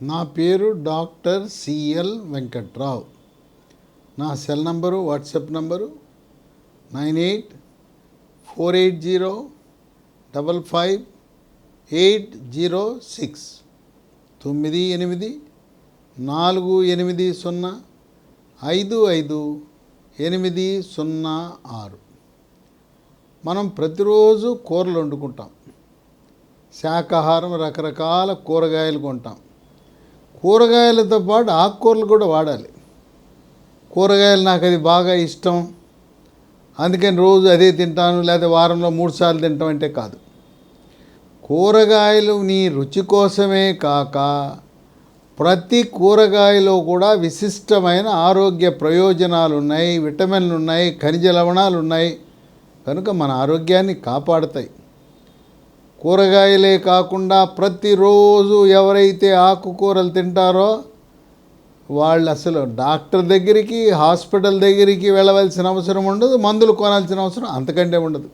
నా పేరు doctor CL Venkatrao. నా సెల్ నంబరు, వాట్సాప్ నంబరు 9848055806 9848055806. మనం ప్రతిరోజు కూరలు వండుకుంటాం. శాకాహారం రకరకాల కూరగాయలు కొంటాం. కూరగాయలతో పాటు ఆకుకూరలు కూడా వాడాలి. కూరగాయలు నాకు అది బాగా ఇష్టం, అందుకని రోజు అదే తింటాను, లేదా వారంలో 3 సార్లు తింటాం అంటే కాదు. కూరగాయలు నీ రుచి కోసమే కాక ప్రతి కూరగాయలో కూడా విశిష్టమైన ఆరోగ్య ప్రయోజనాలు ఉన్నాయి, విటమిన్లు ఉన్నాయి, ఖనిజ లవణాలు ఉన్నాయి. కనుక మన ఆరోగ్యాన్ని కాపాడుతాయి. కూరగాయలే కాకుండా ప్రతిరోజు ఎవరైతే ఆకుకూరలు తింటారో వాళ్ళు అసలు డాక్టర్ దగ్గరికి, హాస్పిటల్ దగ్గరికి వెళ్ళవలసిన అవసరం ఉండదు, మందులు కొనాల్సిన అవసరం అంతకంటే ఉండదు.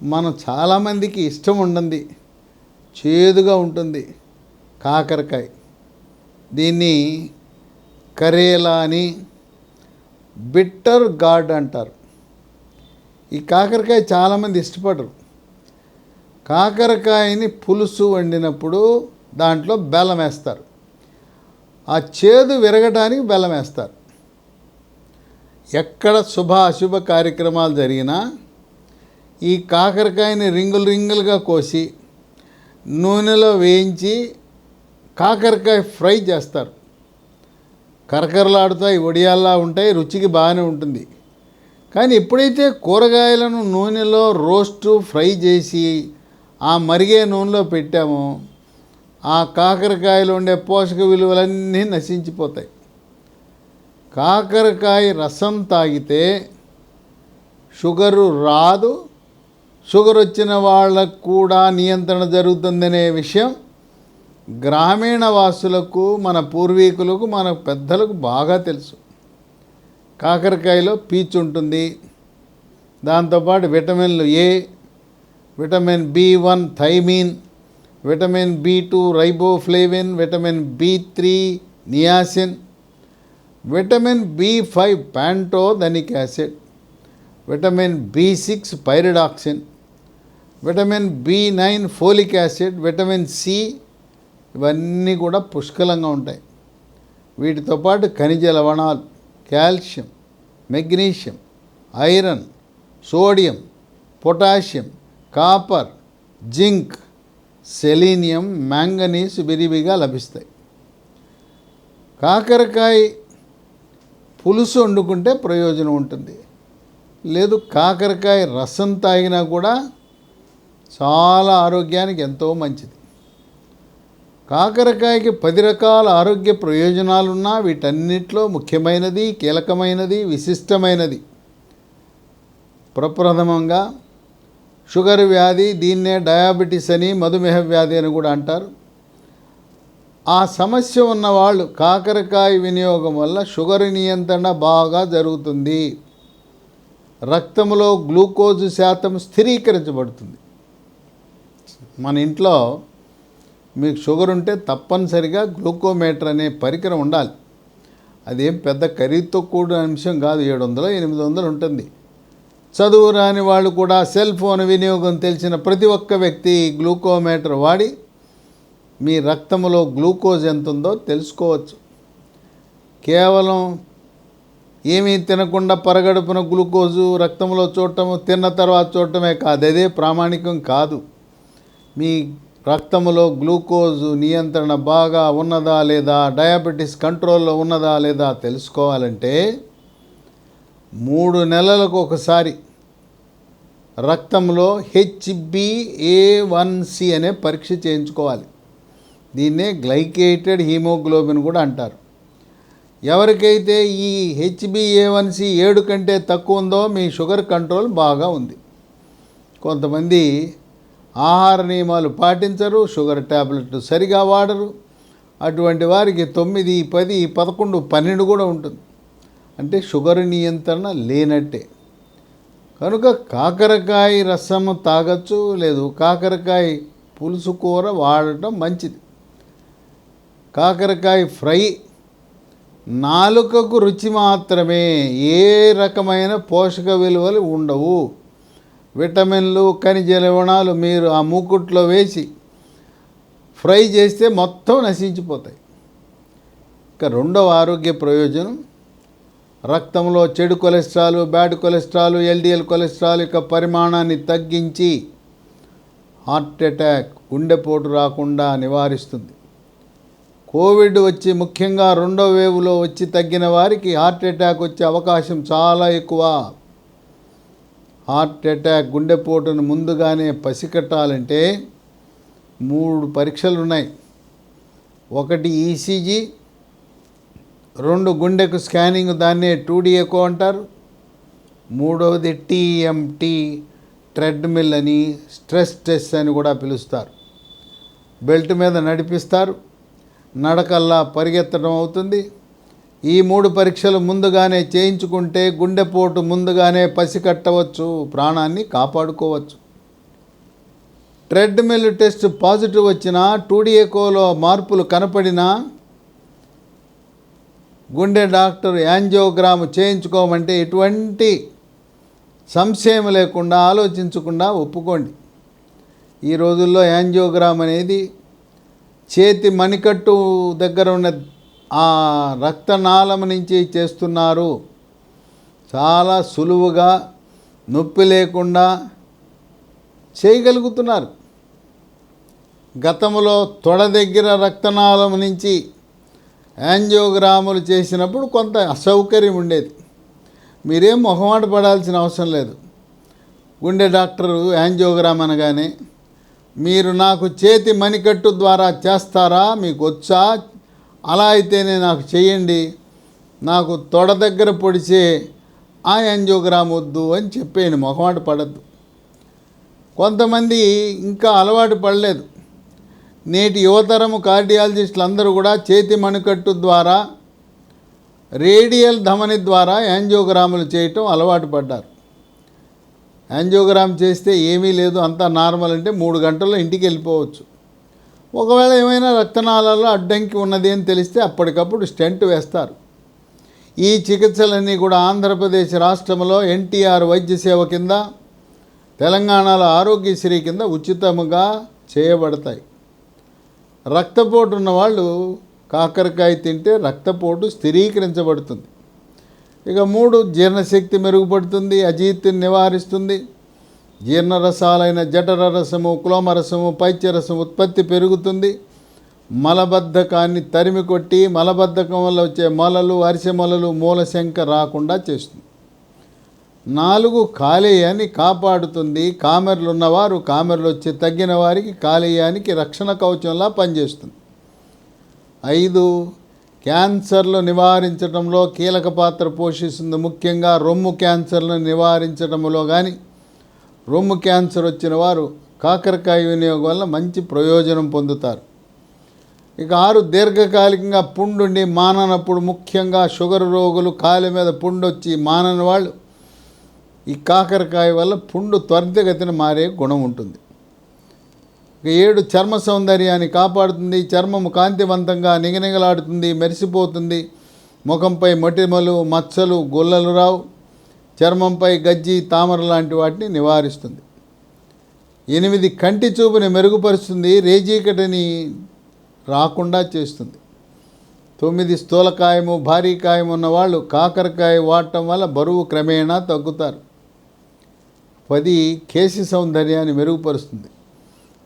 మనం చాలామందికి ఇష్టం ఉండండి, చేదుగా ఉంటుంది కాకరకాయ. దీన్ని కరేలా అని, బిట్టర్ గార్డ్ అంటారు. ఈ కాకరకాయ చాలామంది ఇష్టపడరు. కాకరకాయని పులుసు వండినప్పుడు దాంట్లో బెల్లం వేస్తారు. ఆ చేదు విరగడానికి బెల్లం వేస్తారు. ఎక్కడ శుభ అశుభ కార్యక్రమాలు జరిగినా ఈ కాకరకాయని రింగులు రింగులుగా కోసి నూనెలో వేయించి కాకరకాయ ఫ్రై చేస్తారు. కరకరలాడుతాయి, వడియాల్లా ఉంటాయి, రుచికి బాగానే ఉంటుంది. కానీ ఎప్పుడైతే కూరగాయలను నూనెలో రోస్టు ఫ్రై చేసి ఆ మరిగే నూనెలో పెట్టామో ఆ కాకరకాయలో ఉండే పోషక విలువలన్నీ నశించిపోతాయి. కాకరకాయ రసం తాగితే షుగరు రాదు, షుగర్ వచ్చిన వాళ్ళకు కూడా నియంత్రణ జరుగుతుందనే విషయం గ్రామీణ వాసులకు, మన పూర్వీకులకు, మన పెద్దలకు బాగా తెలుసు. కాకరకాయలో పీచు ఉంటుంది, దాంతోపాటు విటమిన్లు A, vitamin B one thiamine, vitamin B two riboflavin, vitamin బి3 niacin, vitamin B five pantothenic acid, vitamin బి6 pyridoxine, vitamin B nine folic acid, vitamin C, ఇవన్నీ కూడా పుష్కలంగా ఉంటాయి. వీటితో పాటు ఖనిజ లవణాలు, calcium, magnesium, iron, sodium, potassium, copper, zinc, selenium, manganese విరివిగా లభిస్తాయి. కాకరకాయ పులుసు వండుకుంటే ప్రయోజనం ఉంటుంది, లేదు కాకరకాయ రసం తాగినా కూడా చాలా ఆరోగ్యానికి ఎంతో మంచిది. కాకరకాయకి 10 రకాల ఆరోగ్య ప్రయోజనాలున్నా వీటన్నిటిలో ముఖ్యమైనది, కీలకమైనది, విశిష్టమైనది ప్రప్రథమంగా షుగర్ వ్యాధి, దీన్నే డయాబెటీస్ అని, మధుమేహ వ్యాధి అని కూడా అంటారు. ఆ సమస్య ఉన్నవాళ్ళు కాకరకాయ వినియోగం వల్ల షుగర్ నియంత్రణ బాగా జరుగుతుంది. రక్తంలో గ్లూకోజ్ శాతం స్థిరీకరించబడుతుంది. మన ఇంట్లో మీకు షుగర్ ఉంటే తప్పనిసరిగా గ్లూకోమీటర్ అనే పరికరం ఉండాలి. అదేం పెద్ద ఖరీదుతో కూడిన అంశం కాదు, 700-800 ఉంటుంది. చదువు రాని వాళ్ళు కూడా సెల్ ఫోన్ వినియోగం తెలిసిన ప్రతి ఒక్క వ్యక్తి గ్లూకోమీటర్ వాడి మీ రక్తంలో గ్లూకోజ్ ఎంత ఉందో తెలుసుకోవచ్చు. కేవలం ఏమీ తినకుండా పరగడుపున గ్లూకోజు రక్తంలో చూడటము, తిన్న తర్వాత చూడటమే కాదు, అదే ప్రామాణికం కాదు. మీ రక్తంలో గ్లూకోజు నియంత్రణ బాగా ఉన్నదా లేదా, డయాబెటీస్ కంట్రోల్లో ఉన్నదా లేదా తెలుసుకోవాలంటే 3 నెలలకు ఒకసారి రక్తంలో HbA1c అనే పరీక్ష చేయించుకోవాలి. దీన్నే గ్లైకేటెడ్ హీమోగ్లోబిన్ కూడా అంటారు. ఎవరికైతే ఈ HbA1c 7 కంటే తక్కువ ఉందో మీ షుగర్ కంట్రోల్ బాగా ఉంది. కొంతమంది ఆహార నియమాలు పాటించరు, షుగర్ ట్యాబ్లెట్లు సరిగా వాడరు. అటువంటి వారికి 9, 10, 11, 12 కూడా ఉంటుంది. అంటే షుగర్ నియంత్రణ లేనట్టే. కనుక కాకరకాయ రసము తాగొచ్చు, లేదు కాకరకాయ పులుసు కూర వాడటం మంచిది. కాకరకాయ ఫ్రై నాలుకకు రుచి మాత్రమే, ఏ రకమైన పోషక విలువలు ఉండవు. విటమిన్లు ఖనిజ లవణాలు మీరు ఆ మూకుట్లో వేసి ఫ్రై చేస్తే మొత్తం నశించిపోతాయి. ఇక రెండవ ఆరోగ్య ప్రయోజనం, రక్తంలో చెడు cholesterol, bad cholesterol, LDL cholesterol యొక్క పరిమాణాన్ని తగ్గించి హార్ట్ అటాక్, గుండెపోటు రాకుండా నివారిస్తుంది. కోవిడ్ వచ్చి ముఖ్యంగా రెండో వేవ్లో వచ్చి తగ్గిన వారికి హార్ట్ అటాక్ వచ్చే అవకాశం చాలా ఎక్కువ. హార్ట్ అటాక్, గుండెపోటును ముందుగానే పసికట్టాలంటే 3 పరీక్షలు ఉన్నాయి. 1 ఈసీజీ, 2 గుండెకు స్కానింగ్, దాన్నే 2D ఎకో అంటారు. 3వది టీఎంటీ, ట్రెడ్మిల్ అని, స్ట్రెస్ టెస్ట్ అని కూడా పిలుస్తారు. బెల్ట్ మీద నడిపిస్తారు, నడకల్లా పరిగెత్తడం అవుతుంది. ఈ 3 పరీక్షలు ముందుగానే చేయించుకుంటే గుండెపోటు ముందుగానే పసికట్టవచ్చు, ప్రాణాన్ని కాపాడుకోవచ్చు. ట్రెడ్మిల్ టెస్ట్ పాజిటివ్ వచ్చినా, 2D ఎకోలో మార్పులు కనపడినా గుండె డాక్టర్ యాంజియోగ్రామ్ చేయించుకోమంటే ఎటువంటి సంశయం లేకుండా, ఆలోచించకుండా ఒప్పుకోండి. ఈ రోజుల్లో యాంజియోగ్రామ్ అనేది చేతి మణికట్టు దగ్గర ఉన్న ఆ రక్తనాళం నుంచి చేస్తున్నారు. చాలా సులువుగా, నొప్పి లేకుండా చేయగలుగుతున్నారు. గతంలో తొడ దగ్గర రక్తనాళం నుంచి యాంజియోగ్రాములు చేసినప్పుడు కొంత అసౌకర్యం ఉండేది. మీరేం మొహమాట పడాల్సిన అవసరం లేదు. గుండె డాక్టరు యాంజియోగ్రామ్ అనగానే, మీరు నాకు చేతి మణికట్టు ద్వారా చేస్తారా, మీకు వచ్చా, అలా అయితేనే నాకు చేయండి, నాకు తొడ దగ్గర పొడిచే ఆ యాంజియోగ్రామ్ వద్దు అని చెప్పేయండి, మొహమాట పడద్దు. కొంతమంది ఇంకా అలవాటు పడలేదు. నేటి యువతరము కార్డియాలజిస్టులు అందరూ కూడా చేతి మణికట్టు ద్వారా, రేడియల్ ధమని ద్వారా యాంజియోగ్రాములు చేయటం అలవాటు పడ్డారు. యాంజియోగ్రామ్ చేస్తే ఏమీ లేదు, అంతా నార్మల్ అంటే 3 గంటల్లో ఇంటికి వెళ్ళిపోవచ్చు. ఒకవేళ ఏమైనా రక్తనాళాల్లో అడ్డంకి ఉన్నది అని తెలిస్తే అప్పటికప్పుడు స్టెంట్ వేస్తారు. ఈ చికిత్సలన్నీ కూడా ఆంధ్రప్రదేశ్ రాష్ట్రంలో ఎన్టీఆర్ వైద్య సేవ కింద, తెలంగాణలో ఆరోగ్యశ్రీ కింద ఉచితంగా చేయబడతాయి. రక్తపోటు ఉన్నవాళ్ళు కాకరకాయ తింటే రక్తపోటు స్థిరీకరించబడుతుంది. ఇక 3, జీర్ణశక్తి మెరుగుపడుతుంది, అజీర్తిని నివారిస్తుంది. జీర్ణరసాలైన జఠర రసము, క్లోమరసము, పైత్యరసం ఉత్పత్తి పెరుగుతుంది. మలబద్ధకాన్ని తరిమి కొట్టి మలబద్ధకం వల్ల వచ్చే మొలలు, అరిసె మొలలు, మూలశంక రాకుండా చేస్తుంది. 4, కాలేయాన్ని కాపాడుతుంది. కామెర్లు ఉన్నవారు, కామెర్లు వచ్చి తగ్గిన వారికి కాలేయానికి రక్షణ కవచంలా పనిచేస్తుంది. 5, క్యాన్సర్లు నివారించడంలో కీలక పాత్ర పోషిస్తుంది. ముఖ్యంగా రొమ్ము క్యాన్సర్లను నివారించడంలో కానీ, రొమ్ము క్యాన్సర్ వచ్చిన వారు కాకరకాయ వినియోగం వల్ల మంచి ప్రయోజనం పొందుతారు. ఇక 6, దీర్ఘకాలికంగా పుండుండి మాననప్పుడు, ముఖ్యంగా షుగర్ రోగులు, కాలి మీద పుండు వచ్చి మానని వాళ్ళు ఈ కాకరకాయ వల్ల పుండు త్వరితగతిన మారే గుణం ఉంటుంది. 7, చర్మ సౌందర్యాన్ని కాపాడుతుంది. చర్మము కాంతివంతంగా నిగనిగలాడుతుంది, మెరిసిపోతుంది. ముఖంపై మొటిమలు, మచ్చలు, గుల్లలు రావు. చర్మంపై గజ్జి, తామర లాంటి వాటిని నివారిస్తుంది. 8, కంటి చూపుని మెరుగుపరుస్తుంది, రేజీకటిని రాకుండా చేస్తుంది. 9, స్థూలకాయము, భారీ కాయం ఉన్నవాళ్ళు కాకరకాయ వాడటం వల్ల బరువు క్రమేణా తగ్గుతారు. 10, కేశ సౌందర్యాన్ని మెరుగుపరుస్తుంది.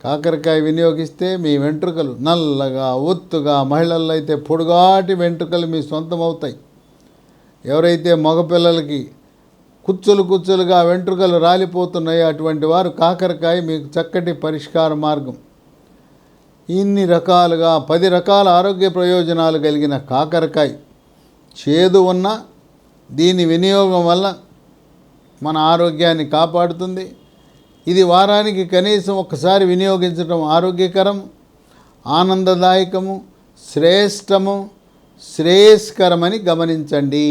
కాకరకాయ వినియోగిస్తే మీ వెంట్రుకలు నల్లగా, ఒత్తుగా, మహిళల్లో అయితే పొడుగాటి వెంట్రుకలు మీ సొంతం అవుతాయి. ఎవరైతే మగపిల్లలకి కుచ్చులుగా వెంట్రుకలు రాలిపోతున్నాయో అటువంటి వారు కాకరకాయ మీకు చక్కటి పరిష్కార మార్గం. ఇన్ని రకాలుగా 10 రకాల ఆరోగ్య ప్రయోజనాలు కలిగిన కాకరకాయ చేదు ఉన్న దీని వినియోగం వల్ల మన ఆరోగ్యాన్ని కాపాడుతుంది. ఇది వారానికి కనీసం ఒక్కసారి వినియోగించడం ఆరోగ్యకరం, ఆనందదాయకము, శ్రేష్టము, శ్రేయస్కరమని గమనించండి.